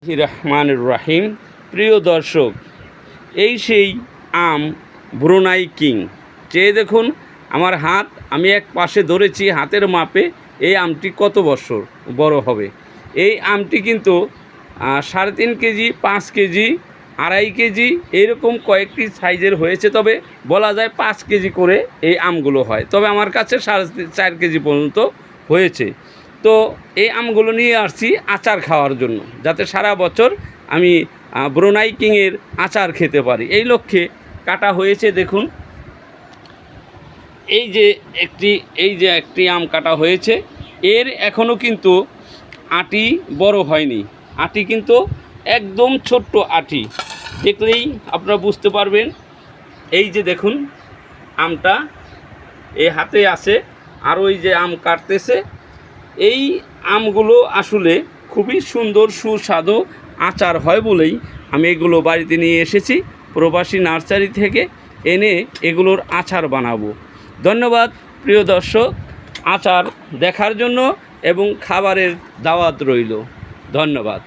রহমানুর রাহিম। প্রিয় দর্শক, এই সেই আম ব্রুনাই কিং। চেয়ে দেখুন আমার হাত, আমি এক পাশে ধরেছি হাতের মাপে। এই আমটি কত বছর বড় হবে। এই আমটি কিন্তু 3.5 কেজি, 5 কেজি, 2.5 কেজি এরকম কয়েকটি সাইজের হয়েছে। তবে বলা যায় 5 কেজি করে এই আমগুলো হয়। তবে আমার কাছে 4.5 কেজি পর্যন্ত হয়েছে। তো এই আমগুলো নিয়ে আসছি আচার খাওয়ার জন্য, যাতে সারা বছর আমি ব্রুনাই কিংয়ের আচার খেতে পারি। এই লক্ষ্যে কাটা হয়েছে। দেখুন এই যে একটি আম কাটা হয়েছে। এর এখনও কিন্তু আটি বড় হয়নি। আটি কিন্তু একদম ছোট্ট আটি, দেখলেই আপনারা বুঝতে পারবেন। এই যে দেখুন আমটা এই হাতে আছে, আর ওই যে আম কাটতেছে। এই আমগুলো আসলে খুবই সুন্দর সুস্বাদু আচার হয় বলেই আমি এগুলো বাড়িতে নিয়ে এসেছি প্রবাসী নার্সারি থেকে। এনে এগুলোর আচার বানাবো। ধন্যবাদ প্রিয় দর্শক, আচার দেখার জন্য এবং খাবারের দাওয়াত রইল। ধন্যবাদ।